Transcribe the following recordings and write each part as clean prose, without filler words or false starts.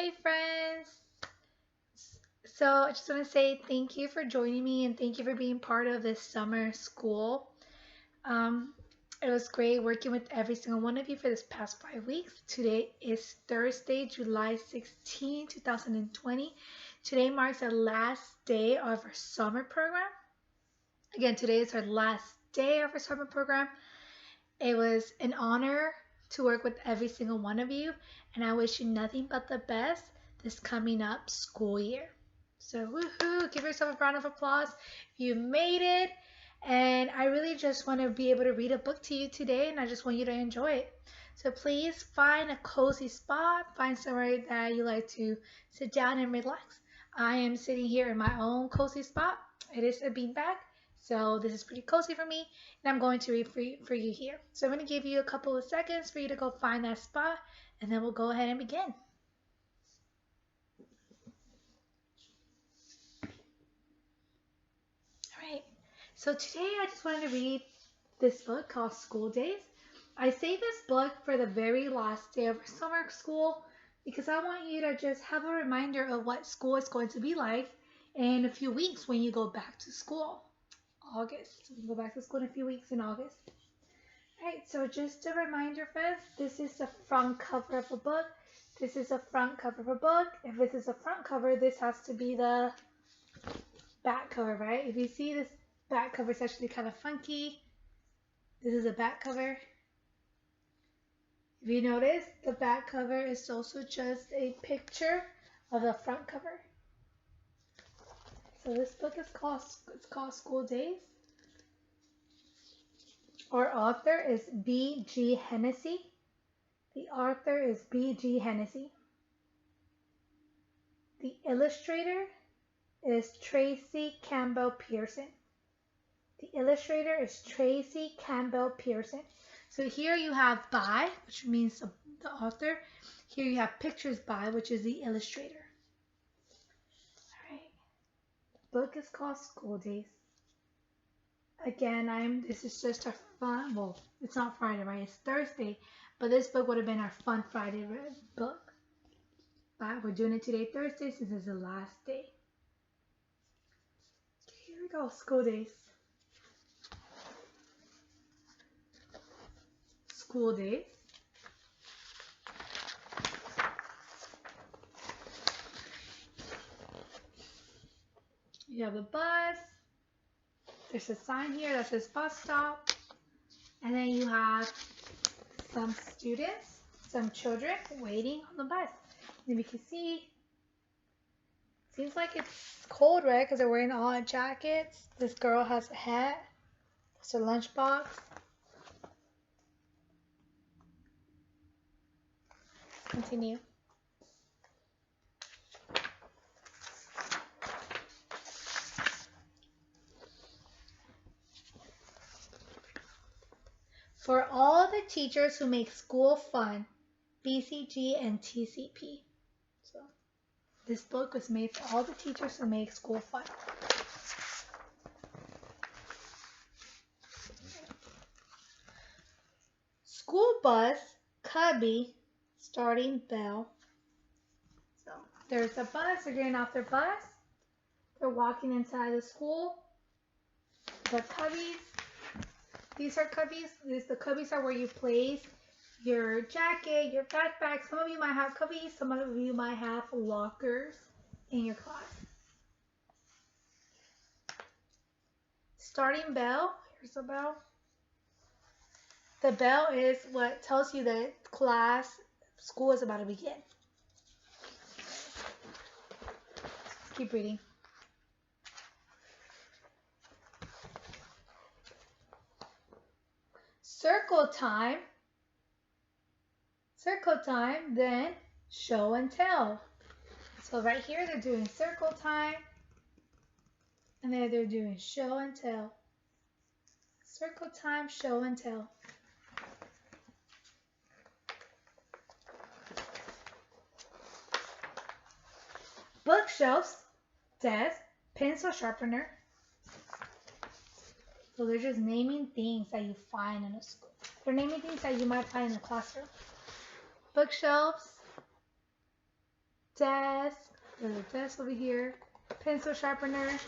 Hi, friends. So, I just want to say thank you for joining me and thank you for being part of this summer school. Um, it was great working with every single one of you for this past 5 weeks. Today is Thursday, July 16, 2020. Today marks the last day of our summer program. Again, today is our last day of our summer program. It was an honor to work with every single one of you, and I wish you nothing but the best this coming up school year. So, woohoo! Give yourself a round of applause. You made it, and I really just want to be able to read a book to you today, and I just want you to enjoy it. So, please find a cozy spot, find somewhere that you like to sit down and relax. I am sitting here in my own cozy spot. It is a beanbag, so this is pretty cozy for me, and I'm going to read for you here. So I'm going to give you a couple of seconds for you to go find that spot, and then we'll go ahead and begin. All right. So today I just wanted to read this book called School Days. I saved this book for the very last day of our summer school because I want you to just have a reminder of what school is going to be like in a few weeks when you go back to school. August. We go back to school in a few weeks in August. Alright, so just a reminder, friends, this is the front cover of a book. This is a front cover of a book. If this is a front cover, this has to be the back cover, right? If you see this back cover, it's actually kind of funky. This is a back cover. If you notice, the back cover is also just a picture of the front cover. So this book is called School Days. Our author is B.G. Hennessy. The author is B.G. Hennessy. The illustrator is Tracy Campbell Pearson. The illustrator is Tracy Campbell Pearson. So here you have by, which means the author. Here you have pictures by, which is the illustrator. All right. The book is called School Days. Again, this is just our fun, well, it's not Friday, right? It's Thursday, but this book would have been our fun Friday book. But we're doing it today, Thursday, since it's the last day. Okay, here we go, School Days. School Days. You have a bus. There's a sign here that says bus stop. And then you have some students, some children waiting on the bus. And you can see, seems like it's cold, right? Because they're wearing all jackets. This girl has a hat. It's a lunchbox. Continue. For all the teachers who make school fun, BCG and TCP. So this book was made for all the teachers who make school fun. School bus, cubby, starting bell. So there's a bus, they're getting off their bus. They're walking inside the school. The cubbies, these are cubbies. The cubbies are where you place your jacket, your backpack. Some of you might have cubbies, some of you might have lockers in your class. Starting bell, here's the bell. The bell is what tells you that school is about to begin. Keep reading. Circle time, then show and tell. So right here they're doing circle time, and then they're doing show and tell. Circle time, show and tell. Bookshelves, desk, pencil sharpener. So they're just naming things that you find in a school. They're naming things that you might find in a classroom. Bookshelves, desk. There's a desk over here. Pencil sharpener.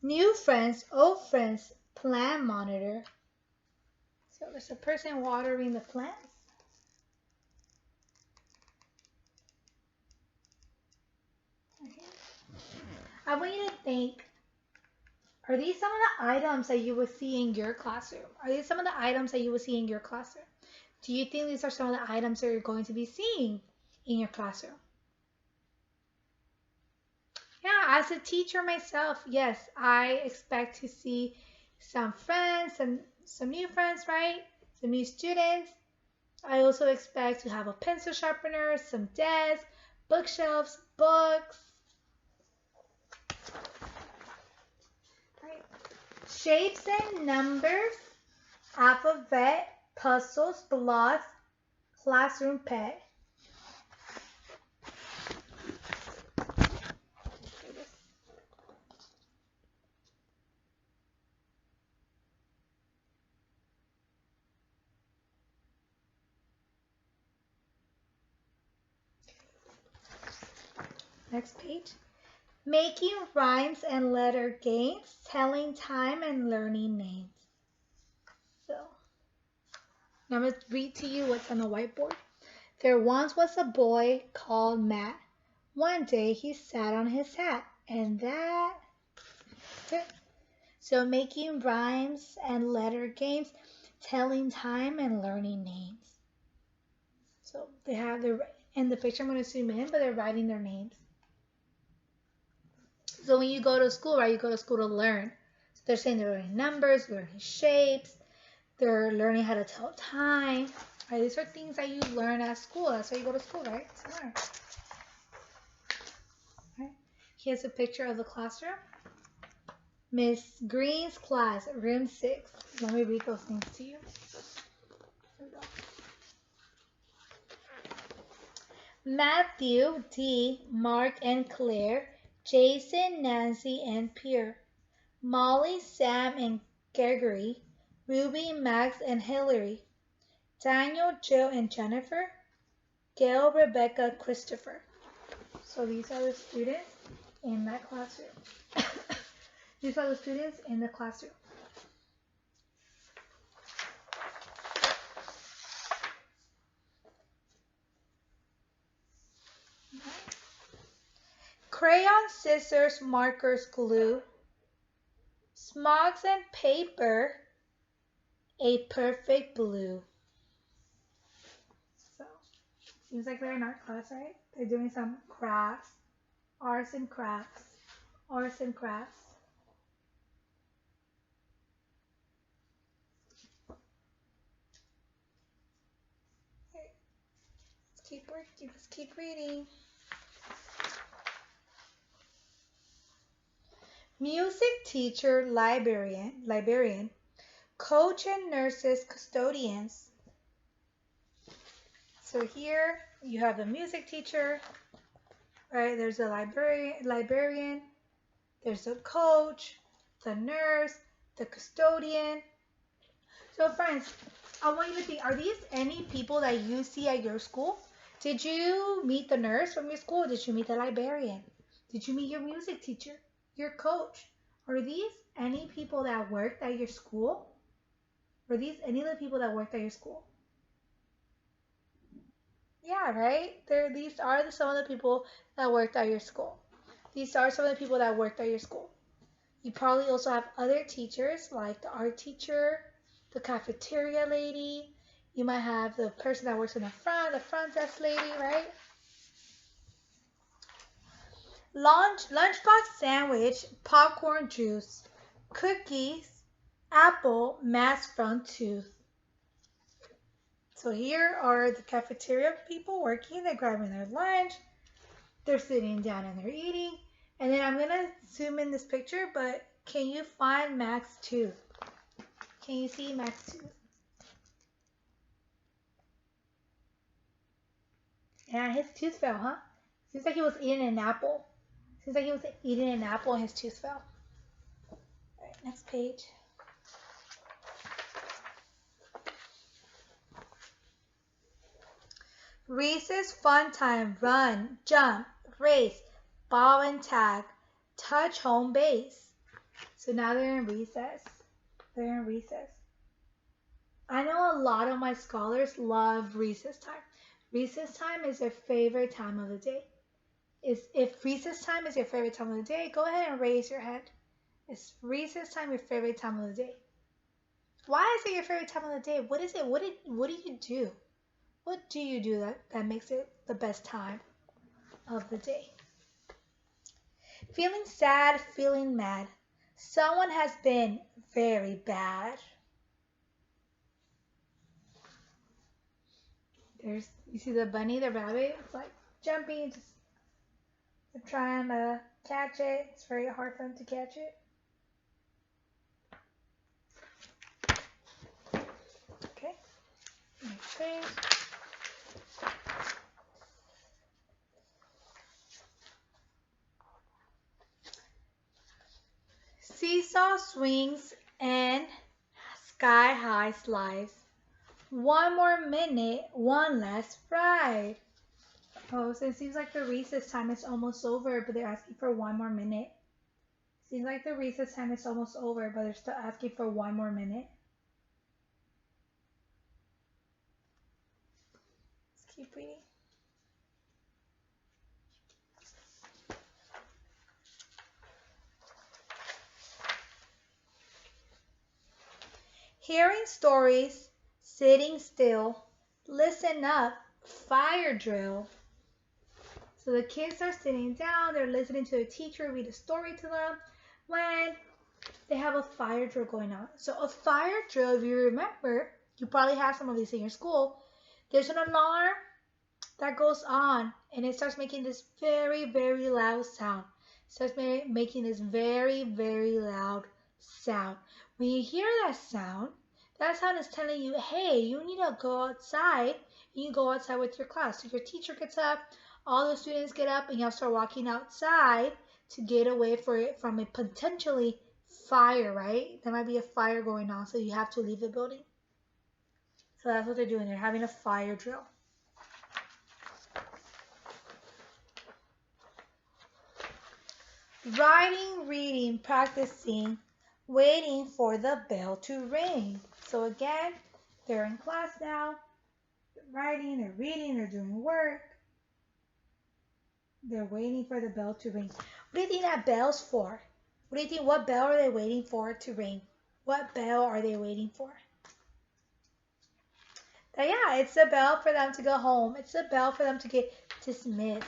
New friends, old friends, plant monitor. So there's a person watering the plants. Okay. I want you to think, are these some of the items that you would see in your classroom? Are these some of the items that you would see in your classroom? Do you think these are some of the items that you're going to be seeing in your classroom? Yeah, as a teacher myself, yes, I expect to see some friends, some new friends, right? Some new students. I also expect to have a pencil sharpener, some desks, bookshelves, books. Right. Shapes and numbers, alphabet, puzzles, blocks, classroom pet. Next page. Making rhymes and letter games, telling time and learning names. So, now I'm going to read to you what's on the whiteboard. There once was a boy called Matt. One day he sat on his hat, and that. So making rhymes and letter games, telling time and learning names. So they have their, in the picture I'm going to zoom in, but they're writing their names. So when you go to school, right, you go to school to learn. So they're saying they're learning numbers, learning shapes, they're learning how to tell time. Right, these are things that you learn at school. That's why you go to school, right? To learn. Right. Here's a picture of the classroom. Miss Green's class, room 6. Let me read those things to you. Here we go. Matthew, Dee, Mark and Claire, Jason, Nancy and Pierre, Molly, Sam and Gregory, Ruby, Max and Hillary, Daniel, Jill and Jennifer, Gail, Rebecca, Christopher. So these are the students in that classroom. These are the students in the classroom. Crayon, scissors, markers, glue, smugs and paper, a perfect blue. So, seems like they're in art class, right? They're doing some crafts, arts and crafts, arts and crafts. Okay. Let's keep working, let's keep reading. Music teacher, librarian, coach and nurses, custodians. So here you have the music teacher, right? There's a librarian, there's a coach, the nurse, the custodian. So friends, I want you to think, are these any people that you see at your school? Did you meet the nurse from your school? Did you meet the librarian? Did you meet your music teacher, your coach? Are these any people that worked at your school? Are these any of the people that worked at your school? Yeah, right? These are some of the people that worked at your school. These are some of the people that worked at your school. You probably also have other teachers like the art teacher, the cafeteria lady. You might have the person that works in the front desk lady, right? Lunchbox sandwich, popcorn juice, cookies, apple, mask front tooth. So here are the cafeteria people working. They're grabbing their lunch. They're sitting down and they're eating. And then I'm going to zoom in this picture, but can you find Mac's tooth? Can you see Mac's tooth? Yeah, his tooth fell, huh? Seems like he was eating an apple. Seems like he was eating an apple and his tooth fell. All right, next page. Recess fun time, run, jump, race, ball and tag, touch home base. So now they're in recess. They're in recess. I know a lot of my scholars love recess time. Recess time is their favorite time of the day. If recess time is your favorite time of the day, go ahead and raise your hand. Is recess time your favorite time of the day? Why is it your favorite time of the day? What is it? What do you do? What do you do that makes it the best time of the day? Feeling sad, feeling mad. Someone has been very bad. You see the bunny, the rabbit, it's like jumping, just trying to catch it. It's very hard for them to catch it. Okay, next page. Seesaw swings and sky high slides. One more minute, one last ride. Oh, so it seems like the recess time is almost over, but they're asking for one more minute. Seems like the recess time is almost over, but they're still asking for one more minute. Let's keep reading. Hearing stories, sitting still, listen up, fire drill. So the kids are sitting down, they're listening to a teacher read a story to them when they have a fire drill going on. So a fire drill, if you remember, you probably have some of these in your school, there's an alarm that goes on and it starts making this very, very loud sound. It starts making this very, very loud sound. When you hear that sound is telling you, hey, you need to go outside. You go outside with your class. So your teacher gets up, all the students get up, and you have to start walking outside to get away from a potentially fire, right? There might be a fire going on, so you have to leave the building. So that's what they're doing. They're having a fire drill. Writing, reading, practicing, waiting for the bell to ring. So again, they're in class now. They're writing, they're reading, they're doing work. They're waiting for the bell to ring. What do you think that bell's for? What do you think? What bell are they waiting for to ring? What bell are they waiting for? Yeah, it's a bell for them to go home. It's a bell for them to get dismissed.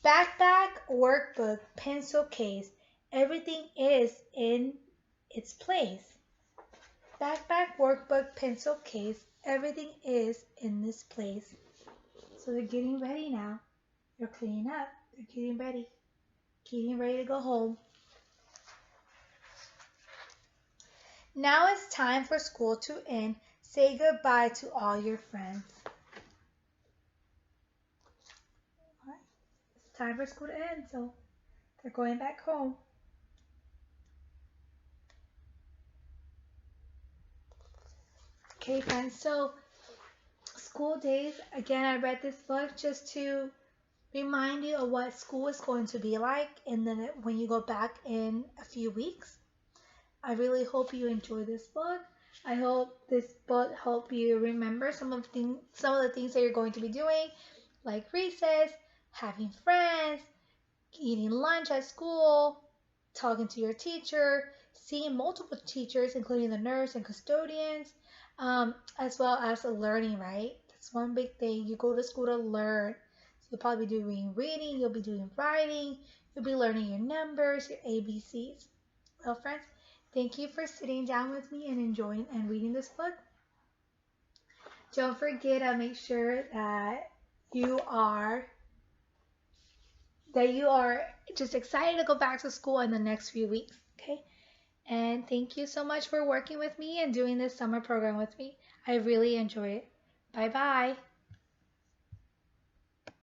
Backpack, workbook, pencil case, everything is in its place. Backpack, workbook, pencil case, everything is in this place. So they're getting ready now. They're cleaning up. They're getting ready. Getting ready to go home. Now it's time for school to end. Say goodbye to all your friends. It's time for school to end, so they're going back home. Okay, friends, so school days, again, I read this book just to remind you of what school is going to be like, and then when you go back in a few weeks. I really hope you enjoy this book. I hope this book help you remember some of the things that you're going to be doing, like recess, having friends, eating lunch at school, talking to your teacher, seeing multiple teachers, including the nurse and custodians, as well as learning, right? That's one big thing. You go to school to learn. So you'll probably be doing reading, you'll be doing writing, you'll be learning your numbers, your ABCs. Well, friends, thank you for sitting down with me and enjoying and reading this book. Don't forget to make sure that you are just excited to go back to school in the next few weeks, okay? And thank you so much for working with me and doing this summer program with me. I really enjoy it. Bye-bye.